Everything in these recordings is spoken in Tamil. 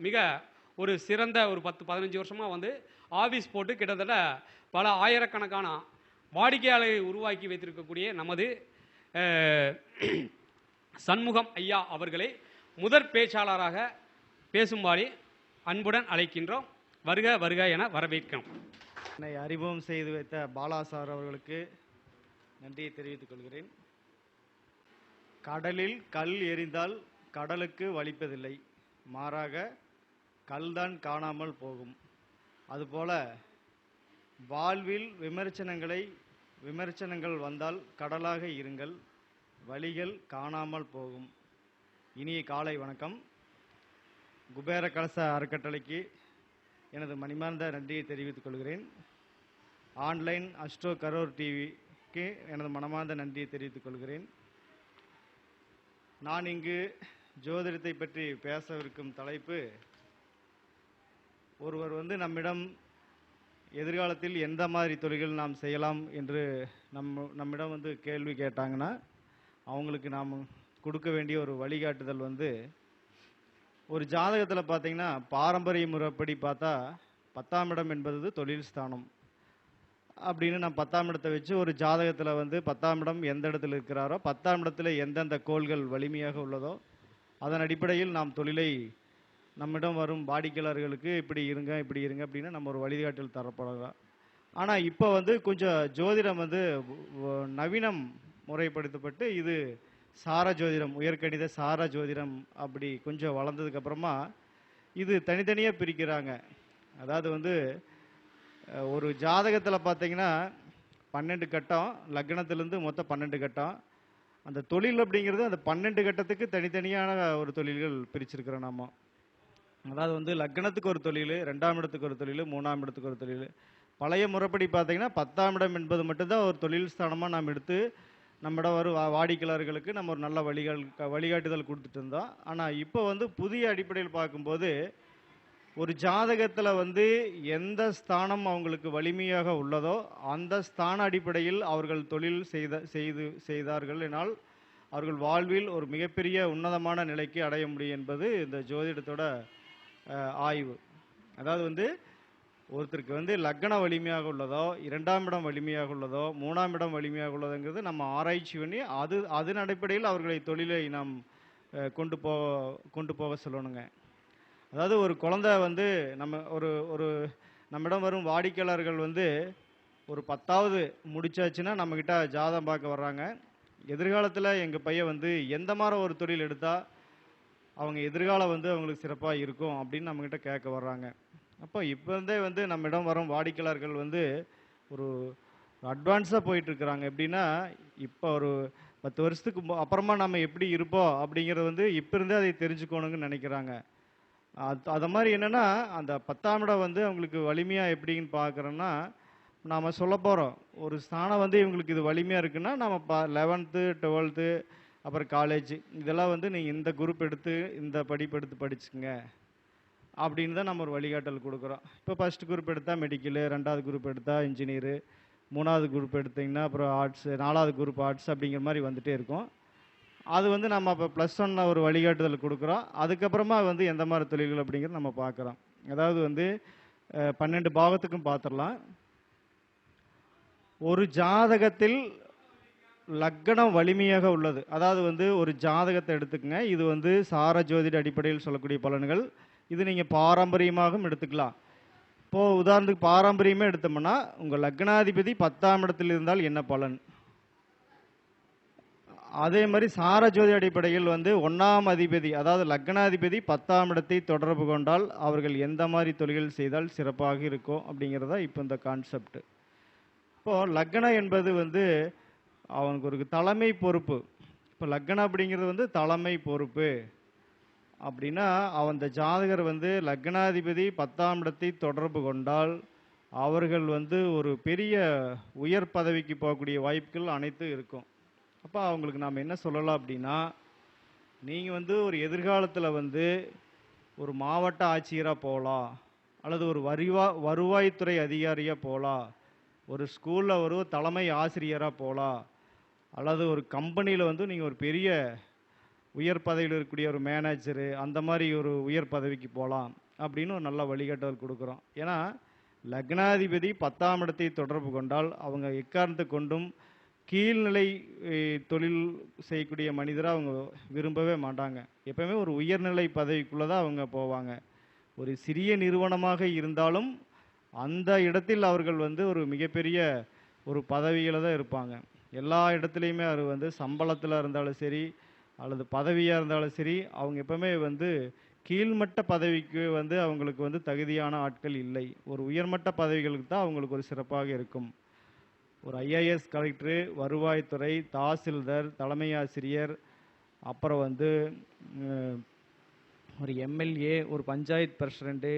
மிக ஒரு சிறந்த ஒரு 10-15 வருஷமாக வந்து ஆஃபீஸ் போட்டு கிட்டத்தட்ட பல ஆயிரக்கணக்கான வாடிக்கையாளரை உருவாக்கி வைத்திருக்கக்கூடிய நமது சண்முகம் ஐயா அவர்களை முதற் பேச்சாளராக பேசும்படி அன்புடன் அழைக்கின்றோம். வருக வருக என வரவேற்கிறோம். என்னை அறிமுகம் செய்து வைத்த பாலா சார் அவர்களுக்கு நன்றியை தெரிவித்துக் கொள்கிறேன். கடலில் கல் எறிந்தால் கடலுக்கு வலிப்பதில்லை, மாறாக கல்தான் காணாமல் போகும். அதுபோல வாழ்வில் விமர்சனங்கள் வந்தால் கடலாக இருங்கள், வழிகள் காணாமல் போகும். இனிய காலை வணக்கம். குபேர கலச அறக்கட்டளைக்கு எனது மணிமார்ந்த நன்றியை தெரிவித்துக் கொள்கிறேன். ஆன்லைன் அஸ்ட்ரோ கரோர் டிவிக்கு எனது மனமார்ந்த நன்றியை தெரிவித்துக் கொள்கிறேன். நான் இங்கு ஜோதிடத்தை பற்றி பேசவிருக்கும் தலைப்பு, ஒருவர் நம்மிடம் எதிர்காலத்தில் எந்த மாதிரி தொழில்கள் நாம் செய்யலாம் என்று நம்மிடம் கேள்வி கேட்டாங்கன்னா அவங்களுக்கு நாம் கொடுக்க வேண்டிய ஒரு வழிகாட்டுதல் ஒரு ஜாதகத்தில் பார்த்தீங்கன்னா பாரம்பரிய முறைப்படி பார்த்தா 10ஆம் இடம் என்பது தொழில் ஸ்தானம் அப்படின்னு நான் 10ஆம் இடத்தை வச்சு ஒரு ஜாதகத்தில் 10ஆம் இடம் எந்த இடத்துல இருக்கிறாரோ 10ஆம் இடத்துல எந்தெந்த கோள்கள் வலிமையாக உள்ளதோ அதன் அடிப்படையில் நாம் தொழிலை நம்மிடம் வரும் வாடிக்கையாளர்களுக்கு இப்படி இருங்க அப்படின்னு நம்ம ஒரு வழிகாட்டல் தரப்படலாம். ஆனால் இப்போ கொஞ்சம் ஜோதிடம் நவீனம் முறைப்படுத்தப்பட்டு இது சார ஜோதிடம், உயர்கணித சார ஜோதிடம் அப்படி கொஞ்சம் வளர்ந்ததுக்கப்புறமா இது தனித்தனியாக பிரிக்கிறாங்க. அதாவது ஒரு ஜாதகத்தில் பார்த்தீங்கன்னா 12 கட்டம், லக்னத்திலேருந்து மொத்தம் 12 கட்டம். அந்த தொழில் அப்படிங்கிறது அந்த 12 கட்டத்துக்கு தனித்தனியான ஒரு தொழில்கள் பிரிச்சிருக்கிறோம் நாம. அதாவது லக்னத்துக்கு ஒரு தொழில், 2ஆம் இடத்துக்கு ஒரு தொழில், 3ஆம் இடத்துக்கு ஒரு தொழில். பழைய முறைப்படி பார்த்தீங்கன்னா 10ஆம் இடம் என்பது மட்டும்தான் ஒரு தொழில் ஸ்தானமாக நாம் எடுத்து நம்மிடம் வரும் வாடிக்கையாளர்களுக்கு நம்ம ஒரு நல்ல வழிகாட்டுதல் கொடுத்துட்டு இருந்தோம். ஆனால் இப்போ புதிய அடிப்படையில் பார்க்கும்போது ஒரு ஜாதகத்தில் எந்த ஸ்தானம் அவங்களுக்கு வலிமையாக உள்ளதோ அந்த ஸ்தான அடிப்படையில் அவர்கள் தொழில் செய்தார்கள் எனால் அவர்கள் வாழ்வில் ஒரு மிகப்பெரிய உன்னதமான நிலைக்கு அடைய முடியும் என்பது இந்த ஜோதிடத்தோட ஆய்வு. அதாவது ஒருத்தருக்கு லக்ன வலிமையாக உள்ளதோ, 2ஆம் இடம் வலிமையாக உள்ளதோ, 3ஆம் இடம் வலிமையாக உள்ளதுங்கிறது நம்ம ஆராய்ச்சி பண்ணி அதன் அடிப்படையில் அவர்களை தொழிலை நாம் கொண்டு போக சொல்லணுங்க. அதாவது ஒரு குழந்தை நம்ம ஒரு நம்மிடம் வரும் வாடிக்கையாளர்கள் ஒரு 10ஆவது முடிச்சாச்சுன்னா நம்மக்கிட்ட ஜாதகம் பார்க்க வர்றாங்க. எதிர்காலத்தில் எங்கள் பையன் எந்த மாதிரி ஒரு தொழில் எடுத்தால் அவங்க எதிர்காலம் அவங்களுக்கு சிறப்பாக இருக்கும் அப்படின்னு நம்மக்கிட்ட கேட்க வர்றாங்க. அப்போ இப்போ இருந்தே நம்மிடம் வரும் வாடிக்கையாளர்கள் ஒரு அட்வான்ஸாக போயிட்டுருக்குறாங்க. எப்படின்னா இப்போ ஒரு 10 வருஷத்துக்கு அப்புறமா நம்ம எப்படி இருப்போம் அப்படிங்கிறது இப்போ இருந்தே அதை தெரிஞ்சுக்கணுங்கன்னு நினைக்கிறாங்க. அது மாதிரி என்னென்னா அந்த 10ஆம் இடம் அவங்களுக்கு வலிமையாக எப்படின்னு பார்க்குறோன்னா நாம் சொல்ல போகிறோம். ஒரு ஸ்தானம் இவங்களுக்கு இது வலிமையாக இருக்குன்னா நம்ம 11th 12th அப்புறம் காலேஜ் இதெல்லாம் நீங்கள் இந்த குரூப் எடுத்து இந்த படிப்பு எடுத்து படிச்சுங்க அப்படின்னு தான் நம்ம ஒரு வழிகாட்டல் கொடுக்குறோம். இப்போ ஃபஸ்ட் குரூப் எடுத்தால் மெடிக்கலு, 2ஆவது குரூப் எடுத்தால் இன்ஜினியரு, 3ஆவது குரூப் எடுத்திங்கன்னா அப்புறம் ஆர்ட்ஸு, 4ஆவது குரூப் ஆர்ட்ஸ் அப்படிங்கிற மாதிரி வந்துகிட்டே இருக்கும். அது நம்ம இப்போ +1 ஒரு வழிகாட்டுதல் கொடுக்குறோம். அதுக்கப்புறமா எந்த மாதிரி தொழில்கள் அப்படிங்கிறது நம்ம பார்க்குறோம். அதாவது 12 பாவத்துக்கும் பார்த்துடலாம். ஒரு ஜாதகத்தில் லக்னம் வலிமையாக உள்ளது. அதாவது ஒரு ஜாதகத்தை எடுத்துக்கங்க. இது சார ஜோதிட அடிப்படையில் சொல்லக்கூடிய பலன்கள். இது நீங்கள் பாரம்பரியமாகவும் எடுத்துக்கலாம். இப்போது உதாரணத்துக்கு பாரம்பரியமே எடுத்தோம்னா உங்கள் லக்னாதிபதி 10ஆம் இடத்தில் இருந்தால் என்ன பலன், அதே மாதிரி சார ஜோதி அடிப்படையில் 1ஆம் அதிபதி அதாவது லக்னாதிபதி 10ஆம் இடத்தை தொடர்பு கொண்டால் அவர்கள் எந்த மாதிரி தொழில்கள் செய்தால் சிறப்பாக இருக்கும் அப்படிங்கிறதா இப்போ இந்த கான்செப்ட். இப்போது லக்னம் என்பது அவனுக்கு ஒரு தலைமை பொறுப்பு. இப்போ லக்னம் அப்படிங்கிறது தலைமை பொறுப்பு அப்படின்னா அந்த ஜாதகர் லக்னாதிபதி 10ஆம் இடத்தை தொடர்பு கொண்டால் அவர்கள் ஒரு பெரிய உயர் பதவிக்கு போகக்கூடிய வாய்ப்புகள் அனைத்தும் இருக்கும். அப்போ அவங்களுக்கு நாம் என்ன சொல்லலாம் அப்படின்னா, நீங்கள் ஒரு எதிர்காலத்தில் ஒரு மாவட்ட ஆட்சியராக போகலாம், அல்லது ஒரு வருவாய்த்துறை அதிகாரியாக போகலாம், ஒரு ஸ்கூலில் ஒரு தலைமை ஆசிரியராக போகலாம், அல்லது ஒரு கம்பெனியில் நீங்கள் ஒரு பெரிய உயர் பதவியில் இருக்கக்கூடிய ஒரு மேனேஜரு அந்த மாதிரி ஒரு உயர் பதவிக்கு போகலாம் அப்படின்னு ஒரு நல்ல வழிகாட்டுதல் கொடுக்குறோம். ஏன்னா லக்னாதிபதி 10ஆம் இடத்தை தொடர்பு கொண்டால் அவங்க எக்காரணத்தை கொண்டும் கீழ்நிலை தொழில் செய்யக்கூடிய மனிதரை அவங்க விரும்பவே மாட்டாங்க. எப்பவுமே ஒரு உயர்நிலை பதவிக்குள்ளே தான் அவங்க போவாங்க. ஒரு சிறிய நிறுவனமாக இருந்தாலும் அந்த இடத்தில் அவர்கள் வந்து ஒரு மிகப்பெரிய ஒரு பதவியில் தான் இருப்பாங்க. எல்லா இடத்துலையுமே அவர் வந்து சம்பளத்தில் இருந்தாலும் சரி அல்லது பதவியாக இருந்தாலும் சரி அவங்க எப்பவுமே வந்து கீழ்மட்ட பதவிக்கு வந்து அவங்களுக்கு வந்து தகுதியான ஆட்கள் இல்லை. ஒரு உயர்மட்ட பதவிகளுக்கு தான் அவங்களுக்கு ஒரு சிறப்பாக இருக்கும். ஒரு ஐஏஎஸ் கலெக்டரு, வருவாய்த்துறை, தாசில்தார், தலைமை ஆசிரியர், அப்புறம் வந்து ஒரு எம்எல்ஏ, ஒரு பஞ்சாயத்து பிரசிடெண்ட்டு,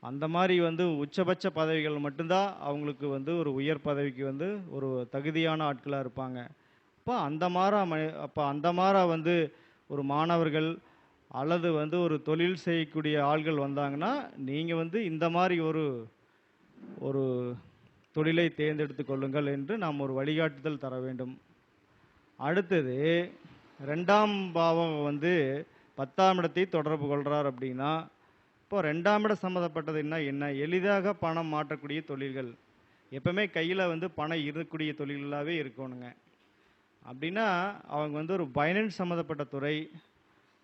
அந்த மாதிரி வந்து உச்சபட்ச பதவிகள் மட்டும்தான் அவங்களுக்கு வந்து ஒரு உயர் பதவிக்கு வந்து ஒரு தகுதியான ஆட்களாக இருப்பாங்க. அப்போ அந்த மாறா வந்து ஒரு மாணவர்கள் அல்லது வந்து ஒரு தொழில் செய்யக்கூடிய ஆள்கள் வந்தாங்கன்னா நீங்கள் வந்து இந்த மாதிரி ஒரு ஒரு தொழிலை தேர்ந்தெடுத்து கொள்ளுங்கள் என்று நாம் ஒரு வழிகாட்டுதல் தர வேண்டும். அடுத்தது 2ஆம் பாவம் வந்து 10ஆம் இடத்தை தொடர்பு கொள்கிறார் அப்படின்னா, இப்போ 2ஆம் இடம் சம்மந்தப்பட்டதுன்னா என்ன? எளிதாக பணம் மாற்றக்கூடிய தொழில்கள். எப்பவுமே கையில் வந்து பணம் இருக்கக்கூடிய தொழில்களாகவே இருக்கணுங்க. அப்படின்னா அவங்க வந்து ஒரு ஃபைனான்ஸ் சம்மந்தப்பட்ட துறை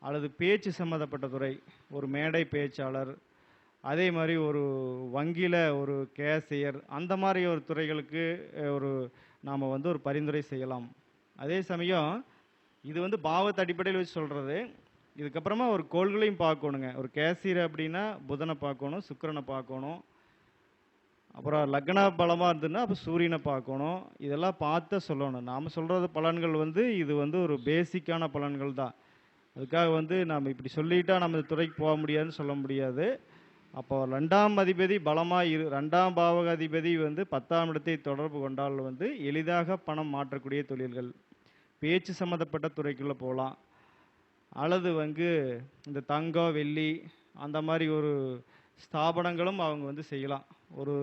அல்லது பேச்சு சம்மந்தப்பட்ட துறை, ஒரு மேடை பேச்சாளர், அதே மாதிரி ஒரு வங்கியில் ஒரு கேஷியர், அந்த மாதிரி ஒரு துறைகளுக்கு ஒரு நாம் வந்து ஒரு பரிந்துரை செய்யலாம். அதே சமயம் இது வந்து பாவத்து அடிப்படையில் வச்சு சொல்கிறது. இதுக்கப்புறமா ஒரு கோள்களையும் பார்க்கணுங்க. ஒரு கேஷியர் அப்படின்னா புதனை பார்க்கணும், சுக்கிரனை பார்க்கணும், அப்புறம் லக்ன பலமாக இருந்ததுன்னா அப்போ சூரியனை பார்க்கணும். இதெல்லாம் பார்த்து சொல்லணும். நாம் சொல்கிறது பலன்கள் வந்து இது வந்து ஒரு பேசிக்கான பலன்கள் தான். அதுக்காக வந்து நாம் இப்படி சொல்லிட்டா நம்ம இந்த துறைக்கு போக முடியாதுன்னு சொல்ல முடியாது. அப்போ 2ஆம் அதிபதி பலமாக 2ஆம் பாவக அதிபதி வந்து 10ஆம் இடத்தை தொடர்பு கொண்டால் வந்து எளிதாக பணம் மாற்றக்கூடிய தொழில்கள், பேச்சு சம்மந்தப்பட்ட துறைக்குள்ளே போகலாம். அல்லது வந்து இந்த தங்கம், வெள்ளி அந்த மாதிரி ஒரு ஸ்தாபனங்களும் அவங்க வந்து செய்யலாம். ஒரு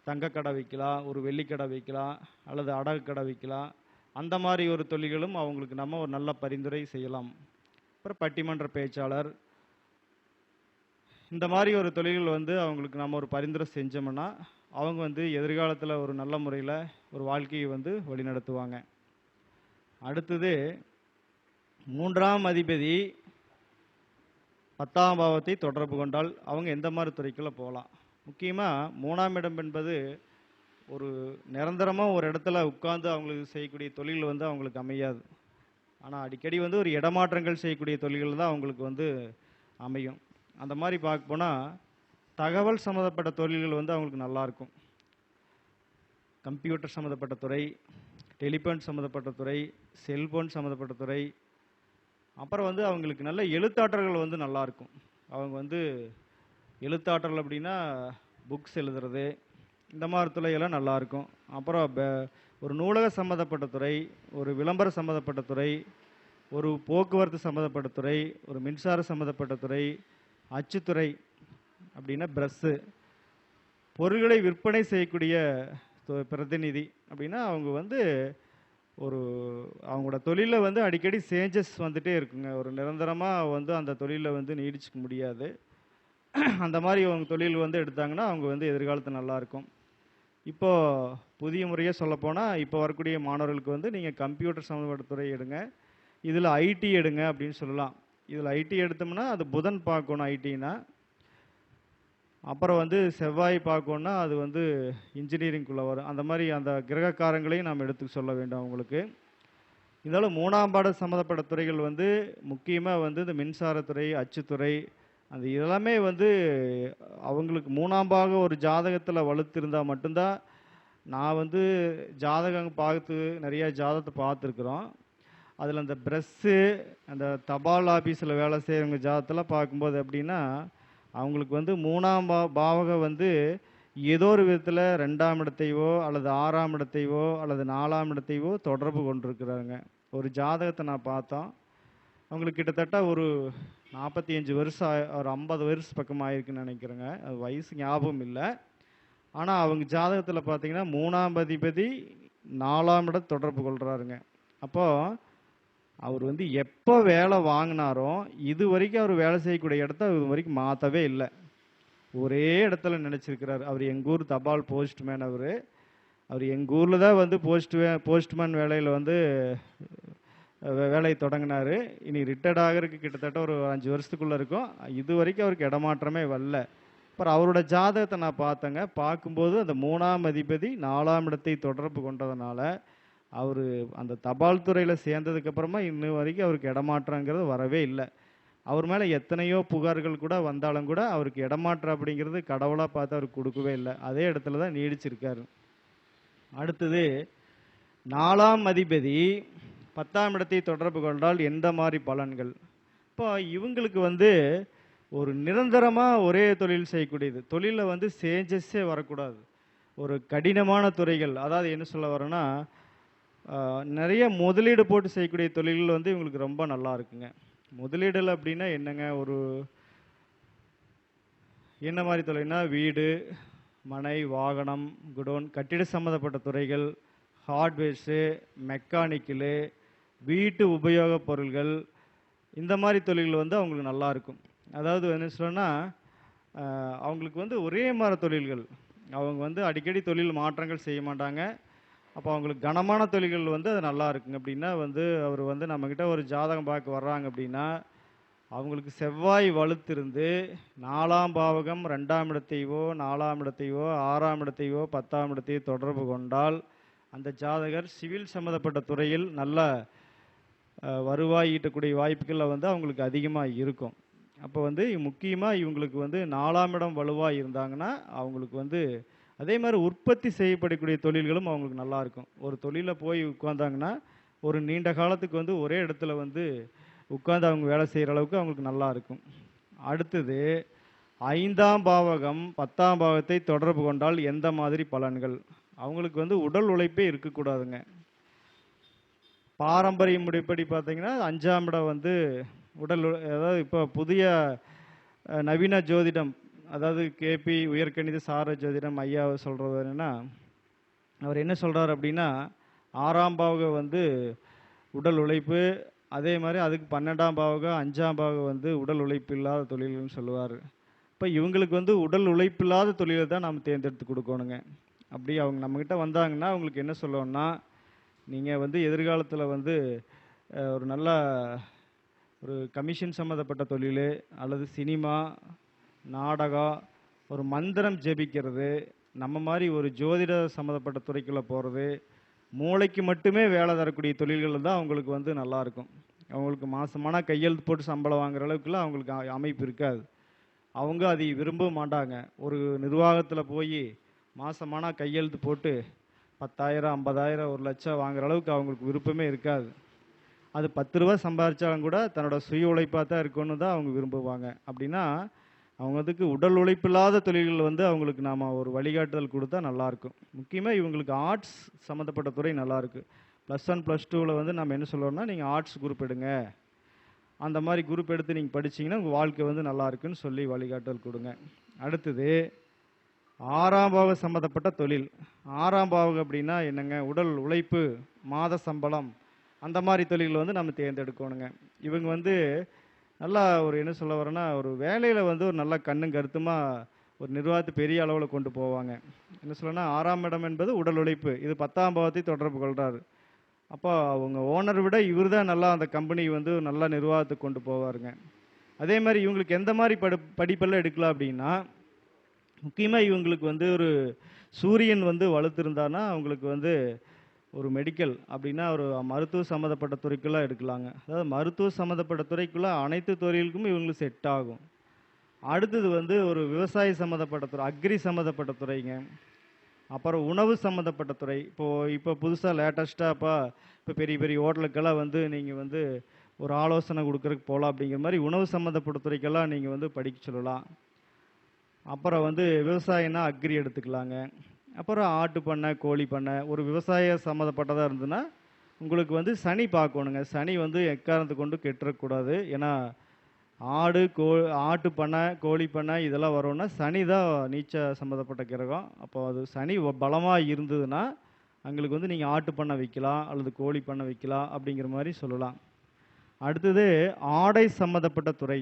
தங்கக்கடை வைக்கலாம், ஒரு வெள்ளிக்கடை வைக்கலாம், அல்லது அடகு கடை வைக்கலாம். அந்த மாதிரி ஒரு தொழில்களும் அவங்களுக்கு நம்ம ஒரு நல்ல பரிந்துரை செய்யலாம். அப்புறம் பட்டிமன்ற பேச்சாளர், இந்த மாதிரி ஒரு தொழில்கள் வந்து அவங்களுக்கு நம்ம ஒரு பரிந்துரை செஞ்சோம்னா அவங்க வந்து எதிர்காலத்தில் ஒரு நல்ல முறையில் ஒரு வாழ்க்கையை வந்து வழிநடத்துவாங்க. அடுத்தது 3ஆம் அதிபதி 10ஆம் பாவத்தை தொடர்பு கொண்டால் அவங்க எந்த மாதிரி துறைக்குள்ளே போகலாம்? முக்கியமாக 3ஆம் இடம் என்பது ஒரு நிரந்தரமாக ஒரு இடத்துல உட்கார்ந்து அவங்களுக்கு செய்யக்கூடிய தொழில் வந்து அவங்களுக்கு அமையாது. ஆனால் அடிக்கடி வந்து ஒரு இடமாற்றங்கள் செய்யக்கூடிய தொழில்கள் தான் அவங்களுக்கு வந்து அமையும். அந்த மாதிரி பார்க்க போனால் தகவல் சம்மந்தப்பட்ட தொழில்கள் வந்து அவங்களுக்கு நல்லாயிருக்கும். கம்ப்யூட்டர் சம்மந்தப்பட்ட துறை, டெலிஃபோன் சம்மந்தப்பட்ட துறை, செல்ஃபோன் சம்மந்தப்பட்ட துறை, அப்புறம் வந்து அவங்களுக்கு நல்ல எழுத்தாற்றல்கள் வந்து நல்லாயிருக்கும். அவங்க வந்து எழுத்தாற்றல் அப்படின்னா புக்ஸ் எழுதுறது, இந்த மாதிரி துறையெல்லாம் நல்லாயிருக்கும். அப்புறம் ஒரு நூலக சம்மந்தப்பட்ட துறை, ஒரு விளம்பர சம்மந்தப்பட்ட துறை, ஒரு போக்குவரத்து சம்மந்தப்பட்ட துறை, ஒரு மின்சார சம்மந்தப்பட்ட துறை, அச்சுத்துறை அப்படின்னா ப்ரெஸ்ஸு, பொருட்களை விற்பனை செய்யக்கூடிய பிரதிநிதி அப்படின்னா அவங்க வந்து ஒரு அவங்களோட தொழிலில் வந்து அடிக்கடி சேஞ்சஸ் வந்துகிட்டே இருக்குங்க. ஒரு நிரந்தரமாக வந்து அந்த தொழிலில் வந்து நீடிச்சுக்க முடியாது. அந்த மாதிரி அவங்க தொழில் வந்து எடுத்தாங்கன்னா அவங்க வந்து எதிர்காலத்தில் நல்லாயிருக்கும். இப்போது புதிய முறையாக சொல்லப்போனால் இப்போ வரக்கூடிய மாணவர்களுக்கு வந்து நீங்கள் கம்ப்யூட்டர் சம்மந்தப்பட்ட துறை எடுங்க, இதில் ஐடி எடுங்க அப்படின்னு சொல்லலாம். இதில் ஐடி எடுத்தோம்னா அது புதன் பார்க்கணும் ஐடினா, அப்புறம் வந்து செவ்வாய் பார்க்கணுன்னா அது வந்து இன்ஜினியரிங்குள்ளே வரும். அந்த மாதிரி அந்த கிரகக்காரங்களையும் நாம் எடுத்து சொல்ல வேண்டும் அவங்களுக்கு. இருந்தாலும் 3ஆம் பாட சம்மந்தப்பட்ட துறைகள் வந்து முக்கியமாக வந்து இந்த மின்சாரத்துறை, அச்சுத்துறை, அது எல்லாமே வந்து அவங்களுக்கு 3ஆம் பாகம் ஒரு ஜாதகத்தில் வலுத்திருந்தால் மட்டும்தான். நான் வந்து ஜாதகம் பார்த்து நிறையா ஜாதகத்தை பார்த்துருக்குறோம். அதில் அந்த ப்ரெஸ்ஸு, அந்த தபால் ஆஃபீஸில் வேலை செய்கிறவங்க ஜாதகத்தில் பார்க்கும்போது எப்படின்னா அவங்களுக்கு வந்து 3ஆம் பாவகம் வந்து ஏதோ ஒரு விதத்தில் 2ஆம் இடத்தையோ அல்லது 6ஆம் இடத்தையோ அல்லது 4ஆம் இடத்தையோ தொடர்பு கொண்டிருக்கிறாங்க. ஒரு ஜாதகத்தை நான் பார்த்தோம். அவங்களுக்கு கிட்டத்தட்ட ஒரு 45 வருஷம், ஒரு 50 வருஷம் பக்கம் ஆயிருக்குன்னு நினைக்கிறேங்க. அது வயசு ஞாபகம் இல்லை. ஆனால் அவங்க ஜாதகத்தில் பார்த்தீங்கன்னா 3ஆம் அதிபதி 4ஆம் இடம் தொடர்பு கொள்கிறாருங்க. அப்போது அவர் வந்து எப்போ வேலை வாங்கினாரோ இது வரைக்கும் அவர் வேலை செய்யக்கூடிய இடத்த இது வரைக்கும் மாற்றவே இல்லை. ஒரே இடத்துல நினச்சிருக்கிறார். அவர் எங்கள் ஊர் தபால் போஸ்ட்மேன். அவர் எங்கள் ஊரில் தான் வந்து போஸ்ட்மேன் வேலையில் வந்து வேலையை தொடங்கினார். இனி ரிட்டையர்ட் ஆகிறதுக்கு கிட்டத்தட்ட ஒரு 5 வருஷத்துக்குள்ளே இருக்கும். இது வரைக்கும் அவருக்கு இடமாற்றமே வரல. அப்புறம் அவரோட ஜாதகத்தை நான் பார்த்தேங்க. பார்க்கும்போது அந்த 3ஆம் அதிபதி 4ஆம் இடத்தை தொடர்பு கொண்டதுனால அவர் அந்த தபால் துறையில் சேர்ந்ததுக்கப்புறமா இன்னும் வரைக்கும் அவருக்கு இடமாற்றங்கிறது வரவே இல்லை. அவர் மேலே எத்தனையோ புகார்கள் கூட வந்தாலும் கூட அவருக்கு இடமாற்றம் அப்படிங்கிறது கடவுளாக பார்த்து அவருக்கு கொடுக்கவே இல்லை. அதே இடத்துல தான் நீடிச்சிருக்காரு. அடுத்தது 4ஆம் அதிபதி 10ஆம் இடத்தை தொடர்பு கொண்டால் எந்த மாதிரி பலன்கள்? இப்போ இவங்களுக்கு வந்து ஒரு நிரந்தரமாக ஒரே தொழில் செய்யக்கூடியது. தொழிலில் வந்து சேஞ்சஸே வரக்கூடாது. ஒரு கடினமான துறைகள், அதாவது என்ன சொல்ல வரேன்னா நிறைய முதலீடு போட்டு செய்யக்கூடிய தொழில்கள் வந்து இவங்களுக்கு ரொம்ப நல்லா இருக்குங்க. முதலீடுகள் அப்படின்னா என்னங்க, ஒரு என்ன மாதிரி தொழில்னா வீடு, மனை, வாகனம், குடோன், கட்டிட சம்மந்தப்பட்ட துறைகள், ஹார்ட்வேர்ஸு, மெக்கானிக்கலு, வீட்டு உபயோகப் பொருள்கள், இந்த மாதிரி தொழில்கள் வந்து அவங்களுக்கு நல்லா இருக்கும். அதாவது என்ன சொல்லணும்னா அவங்களுக்கு வந்து ஒரே மாதிரி தொழில்கள், அவங்க வந்து அடிக்கடி தொழில் மாற்றங்கள் செய்ய மாட்டாங்க. அப்போ அவங்களுக்கு கனமான தொழில்கள் வந்து அது நல்லா இருக்குங்க. அப்படின்னா வந்து அவர் வந்து நம்மக்கிட்ட ஒரு ஜாதகம் பார்க்க வர்றாங்க அப்படின்னா அவங்களுக்கு செவ்வாய் வலுத்திருந்து 4ஆம் பாவகம் 2ஆம் இடத்தையோ 4ஆம் இடத்தையோ 6ஆம் இடத்தையோ 10ஆம் இடத்தையோ தொடர்பு கொண்டால் அந்த ஜாதகர் சிவில் சம்மந்தப்பட்ட துறையில் நல்ல வருவாய் ஈட்டக்கூடிய வாய்ப்புகள் வந்து அவங்களுக்கு அதிகமாக இருக்கும். அப்போ வந்து முக்கியமாக இவங்களுக்கு வந்து 4ஆம் இடம் வலுவாக இருந்தாங்கன்னா அவங்களுக்கு வந்து அதே மாதிரி உற்பத்தி செய்யப்படக்கூடிய தொழில்களும் அவங்களுக்கு நல்லா இருக்கும். ஒரு தொழிலில் போய் உட்கார்ந்தாங்கன்னா ஒரு நீண்ட காலத்துக்கு வந்து ஒரே இடத்துல வந்து உட்கார்ந்து அவங்க வேலை செய்கிற அளவுக்கு அவங்களுக்கு நல்லா இருக்கும். அடுத்தது 5ஆம் பாவகம் 10ஆம் பாவகத்தை தொடர்பு கொண்டால் எந்த மாதிரி பலன்கள்? அவங்களுக்கு வந்து உடல் உழைப்பே இருக்கக்கூடாதுங்க. பாரம்பரிய முறைப்படி பார்த்தீங்கன்னா 5ஆம் இடம் வந்து உடல் அதாவது இப்போ புதிய நவீன ஜோதிடம், அதாவது கேபி உயர்கணித சார ஜோதிடம் ஐயா சொல்கிறது என்னென்னா, அவர் என்ன சொல்கிறார் அப்படின்னா 6ஆம் பாவகம் வந்து உடல் உழைப்பு, அதே மாதிரி அதுக்கு 12ஆம் பாவகம் 5ஆம் பாவகம் வந்து உடல் உழைப்பு இல்லாத தொழில்னு சொல்லுவார். இப்போ இவங்களுக்கு வந்து உடல் உழைப்பு இல்லாத தொழிலை தான் நாம் தேர்ந்தெடுத்து கொடுக்கணுங்க. அப்படி அவங்க நம்மக்கிட்ட வந்தாங்கன்னா அவங்களுக்கு என்ன சொல்லணும்னா, நீங்கள் வந்து எதிர்காலத்தில் வந்து ஒரு நல்ல ஒரு கமிஷன் சம்மந்தப்பட்ட தொழில் அல்லது சினிமா, நாடகம், ஒரு மந்திரம் ஜெபிக்கிறது, நம்ம மாதிரி ஒரு ஜோதிட சம்மந்தப்பட்ட துறைக்குள்ளே போகிறது, மூளைக்கு மட்டுமே வேலை தரக்கூடிய தொழில்கள் தான் அவங்களுக்கு வந்து நல்லாயிருக்கும். அவங்களுக்கு மாதமான கையெழுத்து போட்டு சம்பளம் வாங்குற அளவுக்குலாம் அவங்களுக்கு அமைப்பு இருக்காது. அவங்க அதை விரும்ப மாட்டாங்க. ஒரு நிர்வாகத்தில் போய் மாதமான கையெழுத்து போட்டு 10,000 50,000 1 லட்சம் வாங்குற அளவுக்கு அவங்களுக்கு விருப்பமே இருக்காது. அது 10 ரூபா சம்பாதிச்சாலும் கூட தன்னோட சுய உழைப்பாக தான் இருக்கணும்னு தான் அவங்க விரும்புவாங்க. அப்படின்னா அவங்க அதுக்கு உடல் உழைப்பில்லாத தொழில்கள் வந்து அவங்களுக்கு நாம் ஒரு வழிகாட்டுதல் கொடுத்தா நல்லாயிருக்கும். முக்கியமாக இவங்களுக்கு ஆர்ட்ஸ் சம்மந்தப்பட்ட துறை நல்லாயிருக்கு. +1 +2 வந்து நம்ம என்ன சொல்கிறோம்னா, நீங்கள் ஆர்ட்ஸ் குரூப் எடுங்க, அந்த மாதிரி குரூப் எடுத்து நீங்கள் படிச்சிங்கன்னா உங்கள் வாழ்க்கை வந்து நல்லா இருக்குன்னு சொல்லி வழிகாட்டுதல் கொடுங்க. அடுத்தது 6ஆம் பாவகம் சம்மந்தப்பட்ட தொழில். 6ஆம் பாவகம் அப்படின்னா என்னங்க, உடல் உழைப்பு, மாத சம்பளம், அந்த மாதிரி தொழில்கள் வந்து நம்ம தேர்ந்தெடுக்கணுங்க. இவங்க வந்து நல்லா ஒரு என்ன சொல்ல வரேன்னா, ஒரு வேலையில் வந்து ஒரு நல்ல கண்ணும் கருத்துமாக ஒரு நிர்வாகத்தை பெரிய அளவில் கொண்டு போவாங்க. என்ன சொல்லணும்னா 6ஆம் இடம் என்பது உடல் உழைப்பு, இது 10ஆம் பாவத்தை தொடர்பு கொள்கிறாரு. அப்போ அவங்க ஓனர் விட இவர் தான் நல்லா அந்த கம்பெனி வந்து நல்ல நிர்வாகத்தை கொண்டு போவாருங்க. அதே மாதிரி இவங்களுக்கு எந்த மாதிரி படிப்பெல்லாம் எடுக்கலாம் அப்படின்னா, முக்கியமாக இவங்களுக்கு வந்து ஒரு சூரியன் வந்து வலுத்திருந்தானா அவங்களுக்கு வந்து ஒரு மெடிக்கல் அப்படின்னா ஒரு மருத்துவ சம்மந்தப்பட்ட துறைக்குள்ளே எடுக்கலாங்க. அதாவது மருத்துவ சம்மந்தப்பட்ட துறைக்குள்ளே அனைத்து துறைகளுக்கும் இவங்களுக்கு செட் ஆகும். அடுத்தது வந்து ஒரு விவசாய சம்மந்தப்பட்ட துறை, அக்ரி சம்மந்தப்பட்ட துறைங்க. அப்புறம் உணவு சம்மந்தப்பட்ட துறை. இப்போ புதுசாக லேட்டஸ்ட்டாக இப்போ பெரிய பெரிய ஹோட்டலுக்கெல்லாம் வந்து நீங்கள் வந்து ஒரு ஆலோசனை கொடுக்குறதுக்கு போகலாம். அப்படிங்கிற மாதிரி உணவு சம்மந்தப்பட்ட துறைக்கெல்லாம் நீங்கள் வந்து படிக்க சொல்லலாம். அப்புறம் வந்து விவசாயம்னா அக்ரி எடுத்துக்கலாங்க. அப்புறம் ஆட்டு பண்ணை, கோழி பண்ணை, ஒரு விவசாய சம்மந்தப்பட்டதாக இருந்ததுன்னா உங்களுக்கு வந்து சனி பார்க்கணுங்க. சனி வந்து எக்காரணத்தை கொண்டு கெட்டுறக்கூடாது. ஏன்னா ஆட்டு பண்ணை, கோழி பண்ணை இதெல்லாம் வரும்னா சனி தான் நீச்ச சம்மந்தப்பட்ட கிரகம். அப்போ அது சனி பலமாக இருந்ததுன்னா அவங்களுக்கு வந்து நீங்கள் ஆட்டு பண்ணை வைக்கலாம் அல்லது கோழி பண்ணை வைக்கலாம் அப்படிங்கிற மாதிரி சொல்லலாம். அடுத்தது ஆடை சம்மந்தப்பட்ட துறை.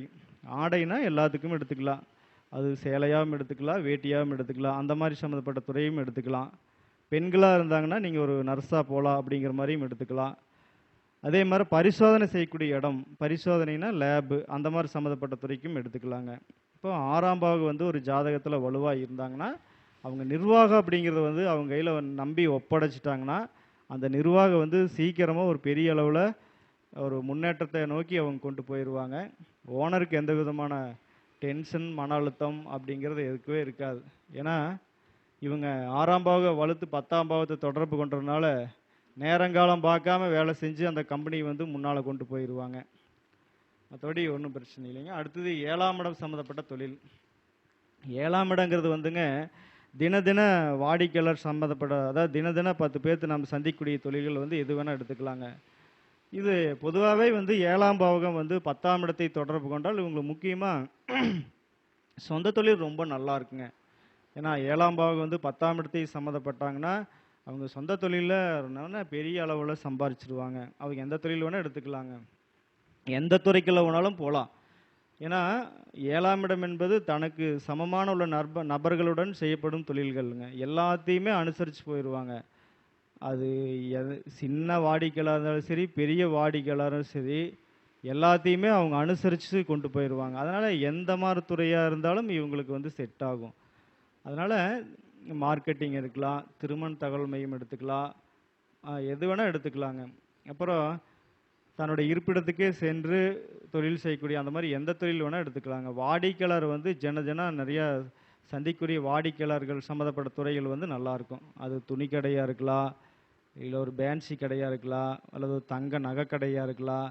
ஆடைனா எல்லாத்துக்கும் எடுத்துக்கலாம். அது சேலையாவும் எடுத்துக்கலாம், வேட்டியாவும் எடுத்துக்கலாம். அந்த மாதிரி சம்மந்தப்பட்ட துறையும் எடுத்துக்கலாம். பெண்களா இருந்தாங்கன்னா, நீங்க ஒரு நர்ஸா போலாம் அப்படிங்கிற மாரியும் எடுத்துக்கலாம். அதே மாரி பரிசோதனை செய்யக்கூடிய இடம். பரிசோதனைனா லேபு அந்த மாரி சம்மந்தப்பட்ட துறைக்கும் எடுத்துக்கலாங்க. இப்போ 6ஆம் பாவகம் வந்து ஒரு ஜாதகத்துல வலுவா இருந்தாங்கன்னா, அவங்க நிர்வாகம் அப்படிங்கிறத வந்து அவங்க கையில நம்பி ஒப்படைச்சுட்டாங்கன்னா, அந்த நிர்வாகம் வந்து சீக்கிரமா ஒரு பெரிய அளவுல ஒரு முன்னேற்றத்தை நோக்கி அவங்க கொண்டு போயிருவாங்க. ஓனருக்கு எந்த விதமான டென்ஷன், மன அழுத்தம் அப்படிங்கிறது இருக்கவே இருக்காது. ஏன்னா, இவங்க 6ஆம் பாவகம் வலுத்து 10ஆம் பாவத்தை தொடர்பு கொண்டதுனால, நேரங்காலம் பார்க்காம வேலை செஞ்சு அந்த கம்பெனி வந்து முன்னால கொண்டு போயிருவாங்க. மற்றபடி ஒன்றும் பிரச்சனை இல்லைங்க. அடுத்தது 7ஆம் இடம் சம்மந்தப்பட்ட தொழில். 7ஆம் இடங்கிறது வந்துங்க, தின வாடிக்கையாளர் சம்மந்தப்பட்ட, அதாவது தின 10 பேர்த்து நம்ம சந்திக்கக்கூடிய தொழில்கள் வந்து எது வேணால் எடுத்துக்கலாங்க. இது பொதுவாகவே வந்து 7ஆம் பாவகம் வந்து 10ஆம் இடத்தை தொடர்பு கொண்டால் இவங்களுக்கு முக்கியமாக சொந்த தொழில் ரொம்ப நல்லா இருக்குங்க. ஏன்னா 7ஆம் பாவகம் வந்து 10ஆம் இடத்தை சம்மந்தப்பட்டாங்கன்னா, அவங்க சொந்த தொழிலில் பெரிய அளவில் சம்பாரிச்சிருவாங்க. அவங்க எந்த தொழில் வேணால் எடுத்துக்கலாங்க. எந்த துறைக்குள்ள வேணாலும் போகலாம். ஏன்னா 7ஆம் இடம் என்பது தனக்கு சமமான உள்ள நபர்களுடன் செய்யப்படும் தொழில்கள்ங்க. எல்லாத்தையுமே அனுசரித்து போயிடுவாங்க. அது சின்ன வாடிக்கையாளராக இருந்தாலும் சரி, பெரிய வாடிக்கையாளரும் சரி, எல்லாத்தையுமே அவங்க அனுசரித்து கொண்டு போயிடுவாங்க. அதனால் எந்த மாதிரி துறையாக இருந்தாலும் இவங்களுக்கு வந்து செட் ஆகும். அதனால் மார்க்கெட்டிங் எடுக்கலாம், திருமண தகவல் மையம் எடுத்துக்கலாம், எது வேணால் எடுத்துக்கலாங்க. அப்புறம் தன்னோட இருப்பிடத்துக்கே சென்று தொழில் செய்யக்கூடிய அந்த மாதிரி எந்த தொழில் வேணால் எடுத்துக்கலாங்க. வாடிக்கையாளர் வந்து நிறையா சந்திக்கக்கூடிய வாடிக்கையாளர்கள் சம்மந்தப்பட்ட துறைகள் வந்து நல்லாயிருக்கும். அது துணி கடையாக இருக்கலாம், இல்லை ஒரு பேன்சி கடையாக இருக்கலாம், அல்லது ஒரு தங்க நகை கடையாக இருக்கலாம்.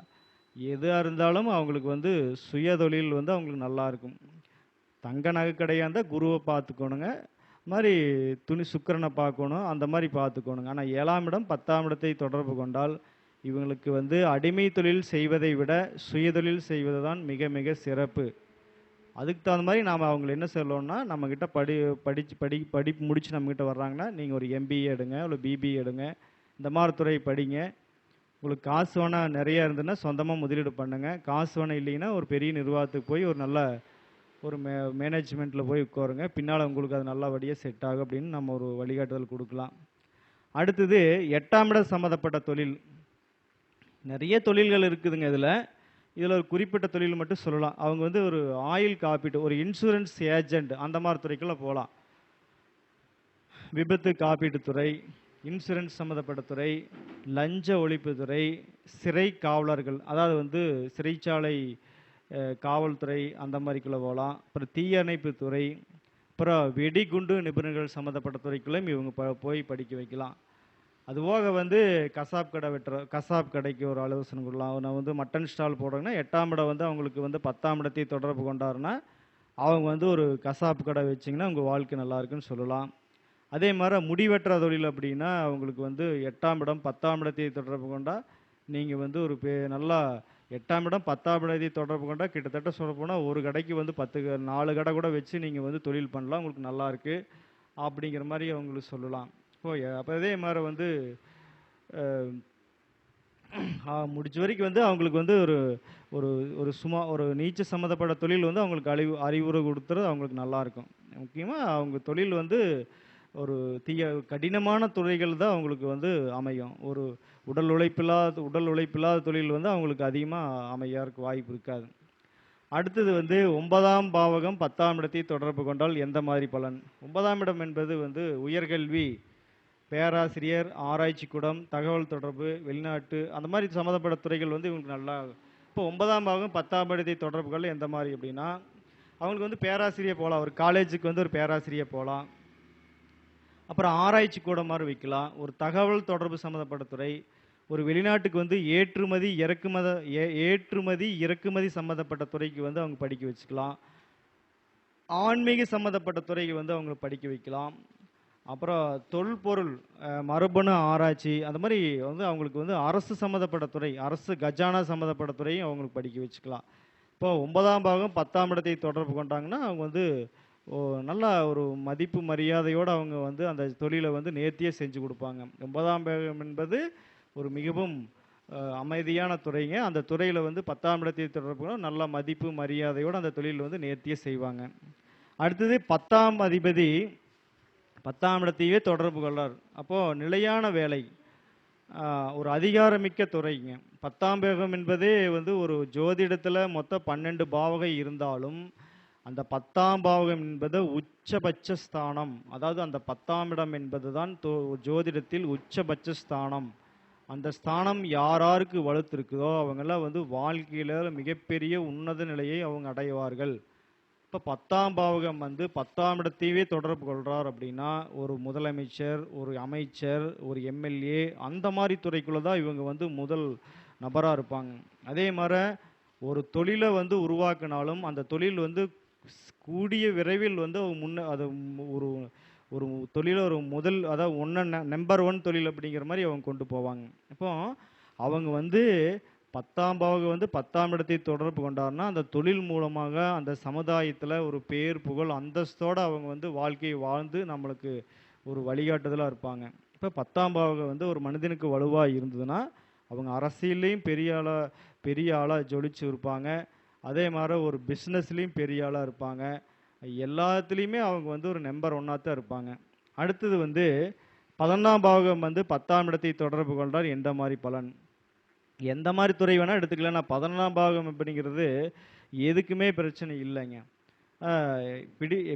எதாக இருந்தாலும் அவங்களுக்கு வந்து சுய தொழில் வந்து அவங்களுக்கு நல்லாயிருக்கும். தங்க நகை கடையாக இருந்தால் குருவை பார்த்துக்கணுங்க. மாதிரி சுக்கிரனை பார்க்கணும், அந்த மாதிரி பார்த்துக்கணுங்க. ஆனால் 7ஆம் இடம் 10ஆம் இடத்தை தொடர்பு கொண்டால் இவங்களுக்கு வந்து அடிமை தொழில் செய்வதை விட சுயதொழில் செய்வது தான் மிக மிக சிறப்பு. அதுக்கு தகுந்த மாதிரி நாம் அவங்களை என்ன சொல்லணும்னா, நம்மக்கிட்ட படிப்பு முடித்து நம்மக்கிட்ட வர்றாங்கன்னா, நீங்கள் ஒரு எம்பிஏ எடுங்க, இல்லை பிபிஏ எடுங்க, இந்த மாதிரி துறை படிங்க. உங்களுக்கு காசு வேணால் நிறையா இருந்ததுன்னா சொந்தமாக முதலீடு பண்ணுங்கள். காசு வேணால் இல்லைன்னா ஒரு பெரிய நிர்வாகத்துக்கு போய் ஒரு நல்ல ஒரு மேனேஜ்மெண்ட்டில் போய் உட்காருங்க. பின்னால் உங்களுக்கு அது நல்லபடியாக செட் ஆகும் அப்படின்னு நம்ம ஒரு வழிகாட்டுதல் கொடுக்கலாம். அடுத்தது 8ஆம் இடம் சம்மந்தப்பட்ட தொழில். நிறைய தொழில்கள் இருக்குதுங்க. இதில் ஒரு குறிப்பிட்ட தொழில் மட்டும் சொல்லலாம். அவங்க வந்து ஒரு ஆயில் காப்பீட்டு, ஒரு இன்சூரன்ஸ் ஏஜெண்ட் அந்த மாதிரி துறைக்குள்ள போகலாம். விபத்து காப்பீட்டு துறை, இன்சூரன்ஸ் சம்மந்தப்பட்ட துறை, லஞ்ச ஒழிப்புத்துறை, சிறை காவலர்கள், அதாவது வந்து சிறைச்சாலை காவல்துறை அந்த மாதிரிக்குள்ளே போகலாம். அப்புறம் தீயணைப்பு துறை, அப்புறம் வெடிகுண்டு நிபுணர்கள் சம்மந்தப்பட்ட துறைக்குள்ளையும் இவங்க போய் படிக்க வைக்கலாம். அதுபோக வந்து கசாப் கடைக்கு ஒரு ஆலோசனை கொடுக்கலாம். நான் வந்து மட்டன் ஸ்டால் போடுறேங்கன்னா 8ஆம் இடம் வந்து அவங்களுக்கு வந்து 10ஆம் இடத்தை தொடர்பு கொண்டாருன்னா அவங்க வந்து ஒரு கசாப் கடை வச்சிங்கன்னா உங்கள் வாழ்க்கை நல்லா இருக்குன்னு சொல்லலாம். அதே மாதிரி முடிவெட்டுற தொழில் அப்படின்னா அவங்களுக்கு வந்து 8ஆம் இடம் 10ஆம் இடத்தை தொடர்பு கொண்டால் நீங்கள் வந்து ஒரு நல்லா 8ஆம் இடம் 10ஆம் இடத்தை தொடர்பு கொண்டால் கிட்டத்தட்ட சொல்ல போனால் ஒரு கடைக்கு வந்து 4 கடை கூட வச்சு நீங்கள் வந்து தொழில் பண்ணலாம். உங்களுக்கு நல்லா இருக்குது அப்படிங்கிற மாதிரி அவங்களுக்கு சொல்லலாம். அப்போ அதே மாதிரி வந்து முடிச்ச வரைக்கும் வந்து அவங்களுக்கு வந்து ஒரு ஒரு ஒரு நீச்ச சம்மந்தப்பட்ட தொழில் வந்து அவங்களுக்கு அறிவுரை கொடுத்துறது அவங்களுக்கு நல்லாயிருக்கும். முக்கியமாக அவங்க தொழில் வந்து ஒரு கடினமான துறைகள் தான் அவங்களுக்கு வந்து அமையும். ஒரு உடல் உழைப்பில்லாத தொழில் வந்து அவங்களுக்கு அதிகமாக அமையறதுக்கு வாய்ப்பு இருக்காது. அடுத்தது வந்து 9ஆம் பாவகம் 10ஆம் இடத்தை தொடர்பு கொண்டால் எந்த மாதிரி பலன்? 9ஆம் இடம் என்பது வந்து உயர்கல்வி, பேராசிரியர், ஆராய்ச்சி கூடம், தகவல் தொடர்பு, வெளிநாட்டு அந்த மாதிரி சம்மந்தப்பட்ட துறைகள் வந்து இவங்களுக்கு நல்லா. இப்போ 9ஆம் பாவகம் 10ஆம் இடத்தை தொடர்புகள் எந்த மாதிரி அப்படின்னா அவங்களுக்கு வந்து பேராசிரியர் போகலாம். ஒரு காலேஜுக்கு வந்து ஒரு பேராசிரியர் போகலாம். அப்புறம் ஆராய்ச்சி கூட மாதிரி வைக்கலாம். ஒரு தகவல் தொடர்பு சம்மந்தப்பட்ட துறை, ஒரு வெளிநாட்டுக்கு வந்து ஏற்றுமதி இறக்குமதி சம்மந்தப்பட்ட துறைக்கு வந்து அவங்க படிக்க வச்சுக்கலாம். ஆன்மீக சம்மந்தப்பட்ட துறைக்கு வந்து அவங்க படிக்க வைக்கலாம். அப்புறம் தொல்பொருள், மரபணு ஆராய்ச்சி அந்த மாதிரி வந்து அவங்களுக்கு வந்து அரசு சம்மந்தப்பட்ட துறை, அரசு கஜானா சம்மந்தப்பட்ட துறையும் அவங்களுக்கு படிக்க வச்சுக்கலாம். இப்போ 9ஆம் பாகம் 10ஆம் இடத்தை தொடர்பு கொண்டாங்கன்னா அவங்க வந்து நல்லா ஒரு மதிப்பு மரியாதையோடு அவங்க வந்து அந்த தொழிலை வந்து நேர்த்தியாக செஞ்சு கொடுப்பாங்க. 9ஆம் பாகம் என்பது ஒரு மிகவும் அமைதியான துறைங்க. அந்த துறையில் வந்து 10ஆம் இடத்தை தொடர்பு நல்ல மதிப்பு மரியாதையோடு அந்த தொழில் வந்து நேர்த்தியாக செய்வாங்க. அடுத்தது 10ஆம் அதிபதி 10ஆம் இடத்தையே தொடர்பு கொள்ளார். அப்போது நிலையான வேலை, ஒரு அதிகாரமிக்க துறைங்க. 10ஆம் பாவகம் என்பதே வந்து ஒரு ஜோதிடத்தில் மொத்தம் 12 பாவகம் இருந்தாலும் அந்த 10ஆம் பாவகம் என்பது உச்சபட்ச ஸ்தானம். அதாவது அந்த 10ஆம் இடம் என்பது தான் ஜோதிடத்தில் உச்சபட்ச ஸ்தானம். அந்த ஸ்தானம் யாராருக்கு வலுத்திருக்குதோ அவங்கெல்லாம் வந்து வாழ்க்கையில் மிகப்பெரிய உன்னத நிலையை அவங்க அடைவார்கள். இப்போ 10ஆம் பாவகம் வந்து 10ஆம் இடத்தையே தொடர்பு கொள்கிறார் அப்படின்னா ஒரு முதலமைச்சர், ஒரு அமைச்சர், ஒரு எம்எல்ஏ அந்த மாதிரி துறைக்குள்ளே தான் இவங்க வந்து முதல் நபராக இருப்பாங்க. அதே மாதிரி ஒரு தொழிலை வந்து உருவாக்கினாலும் அந்த தொழில் வந்து கூடிய விரைவில் வந்து அது ஒரு ஒரு தொழிலை ஒரு முதல், அதாவது நம்பர் 1 தொழில் அப்படிங்கிற மாதிரி அவங்க கொண்டு போவாங்க. இப்போ அவங்க வந்து 10ஆம் பாவகம் வந்து 10ஆம் இடத்தை தொடர்பு கொண்டாருன்னா அந்த தொழில் மூலமாக அந்த சமுதாயத்தில் ஒரு பேர் புகழ் அந்தஸ்தோடு அவங்க வந்து வாழ்க்கையை வாழ்ந்து நம்மளுக்கு ஒரு வழிகாட்டுதலாக இருப்பாங்க. இப்போ 10ஆம் பாவகம் வந்து ஒரு மனிதனுக்கு வலுவாக இருந்ததுன்னா அவங்க அரசியல்லையும் பெரிய ஆளாக ஜொலிச்சு இருப்பாங்க. அதே மாதிரி ஒரு பிஸ்னஸ்லேயும் பெரிய ஆளாக இருப்பாங்க. எல்லாத்துலேயுமே அவங்க வந்து ஒரு நம்பர் 1ஆக தான் இருப்பாங்க. அடுத்தது வந்து 11ஆம் பாவகம் வந்து 10ஆம் இடத்தை தொடர்பு கொண்டார் எந்த மாதிரி பலன், எந்த மாதிரி துறை வேணால் எடுத்துக்கலாம். 11ஆம் பாவகம் அப்படிங்கிறது எதுக்குமே பிரச்சனை இல்லைங்க.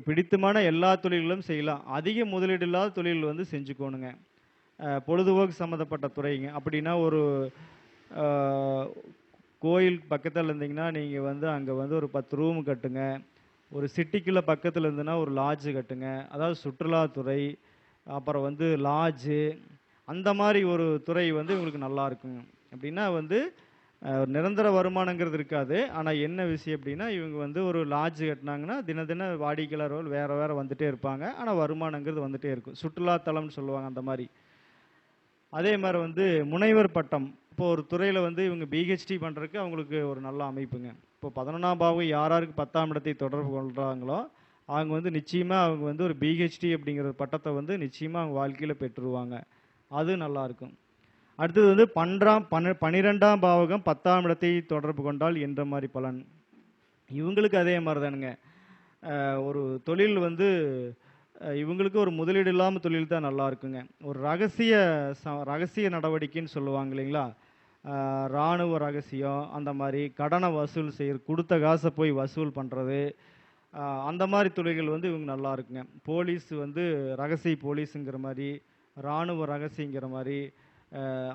பிடித்தமான எல்லா தொழில்களும் செய்யலாம். அதிக முதலீடு இல்லாத தொழில் வந்து செஞ்சுக்கோணுங்க. பொழுதுபோக்கு சம்மந்தப்பட்ட துறைங்க. அப்படின்னா ஒரு கோயில் பக்கத்தில் இருந்தீங்கன்னா நீங்கள் வந்து அங்கே வந்து ஒரு 10 ரூம் கட்டுங்க. ஒரு சிட்டிக்குள்ளே பக்கத்தில் இருந்துன்னா ஒரு லாட்ஜு கட்டுங்க. அதாவது சுற்றுலாத்துறை, அப்புறம் வந்து லாட்ஜு, அந்த மாதிரி ஒரு துறை வந்து உங்களுக்கு நல்லா இருக்குங்க. அப்படின்னா வந்து நிரந்தர வருமானங்கிறது இருக்காது. ஆனால் என்ன விஷயம் அப்படின்னா இவங்க வந்து ஒரு லாட்ஜ் கட்டினாங்கன்னா தின வாடிக்கையாளர்கள் வேறு வந்துகிட்டே இருப்பாங்க. ஆனால் வருமானங்கிறது வந்துகிட்டே இருக்கும். சுற்றுலாத்தலம்னு சொல்லுவாங்க அந்த மாதிரி. அதே மாதிரி வந்து முனைவர் பட்டம், இப்போ ஒரு துறையில் வந்து இவங்க பிஹெச்டி பண்ணுறதுக்கு அவங்களுக்கு ஒரு நல்ல அமைப்புங்க. இப்போ 11ஆம் பாவகம் யாராருக்கு 10ஆம் இடத்தை தொடர்பு கொள்கிறாங்களோ அவங்க வந்து நிச்சயமாக அவங்க வந்து ஒரு பிஹெச்டி அப்படிங்கிற பட்டத்தை வந்து நிச்சயமாக அவங்க வாழ்க்கையில் பெற்றுருவாங்க. அது நல்லாயிருக்கும். அடுத்தது வந்து 12ஆம் பாவகம் 10ஆம் இடத்தை தொடர்பு கொண்டால் என்ற மாதிரி பலன். இவங்களுக்கு அதே மாதிரி தானுங்க. ஒரு தொழில் வந்து இவங்களுக்கு ஒரு முதலீடு இல்லாமல் தொழில் தான் நல்லா இருக்குங்க. ஒரு ரகசிய நடவடிக்கைன்னு சொல்லுவாங்க இல்லைங்களா, இராணுவ ரகசியம், அந்த மாதிரி கடனை வசூல் செய்கிறது, கொடுத்த காசை போய் வசூல் பண்ணுறது, அந்த மாதிரி தொழில்கள் வந்து இவங்க நல்லா இருக்குங்க. போலீஸ் வந்து ரகசிய போலீஸுங்கிற மாதிரி, இராணுவ ரகசியங்கிற மாதிரி,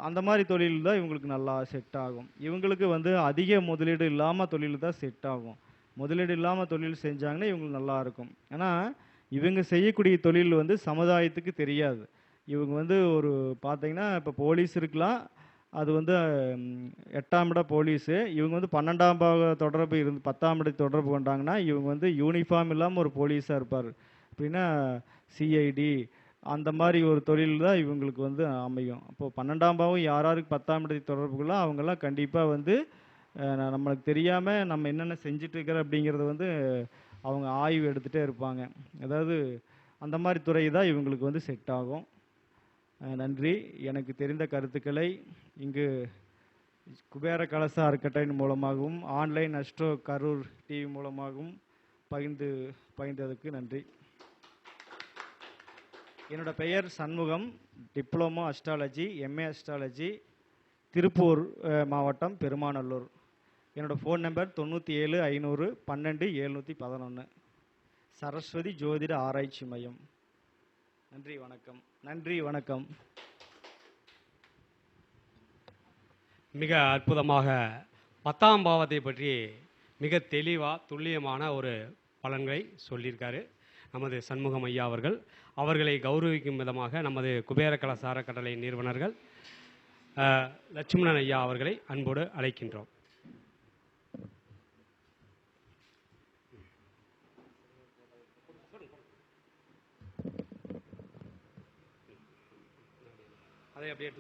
அந்த மாதிரி தொழில் தான் இவங்களுக்கு நல்லா செட் ஆகும். இவங்களுக்கு வந்து அதிக முதலீடு இல்லாமல் தொழில் தான் செட் ஆகும். முதலீடு இல்லாமல் தொழில் செஞ்சாங்கன்னா இவங்களுக்கு நல்லா இருக்கும். ஆனால் இவங்க செய்யக்கூடிய தொழில் வந்து சமுதாயத்துக்கு தெரியாது. இவங்க வந்து ஒரு பார்த்தீங்கன்னா இப்போ போலீஸ் இருக்கலாம், அது வந்து 8ஆம் இட போலீஸு. இவங்க வந்து 12ஆம் பாவ தொடர்பு இருந்து 10ஆம் இடத்தை தொடர்பு கொண்டாங்கன்னா இவங்க வந்து யூனிஃபார்ம் இல்லாமல் ஒரு போலீஸாக இருப்பார். அப்படின்னா சிஐடி அந்த மாதிரி ஒரு தொழில் தான் இவங்களுக்கு வந்து அமையும். அப்போது 12ஆம் பாவம் யாராருக்கு 10ஆம் இடத்தை தொடர்புக்குள்ள அவங்கெல்லாம் கண்டிப்பாக வந்து நம்மளுக்கு தெரியாமல் நம்ம என்னென்ன செஞ்சிட்ருக்கிறோம் அப்படிங்கிறத வந்து அவங்க ஆய்வு எடுத்துகிட்டே இருப்பாங்க. அதாவது அந்த மாதிரி துறை தான் இவங்களுக்கு வந்து செட் ஆகும். நன்றி. எனக்கு தெரிந்த கருத்துக்களை இங்கு குபேர கலச அறக்கட்டளையின் மூலமாகவும் ஆன்லைன் அஸ்ட்ரோ கரூர் டிவி மூலமாகவும் பகிர்ந்ததுக்கு நன்றி. என்னோட பெயர் Shanmugam, diploma astrology, MA astrology, Tiruppur மாவட்டம் பெருமாநல்லூர். என்னோட ஃபோன் நம்பர் 97 500 12 711. சரஸ்வதி ஜோதிட ஆராய்ச்சி மையம். நன்றி வணக்கம். நன்றி வணக்கம். மிக அற்புதமாக 10ஆம் பாவத்தை பற்றி மிக தெளிவாக துல்லியமான ஒரு பலன்களை சொல்லியிருக்காரு நமது சண்முகம் ஐயா அவர்கள். அவர்களை கௌரவிக்கும் விதமாக நமது குபேர கலச அறக்கட்டளை நிறுவனர்கள் லட்சுமணன் ஐயா அவர்களை அன்போடு அழைக்கின்றோம். அதை அப்படியே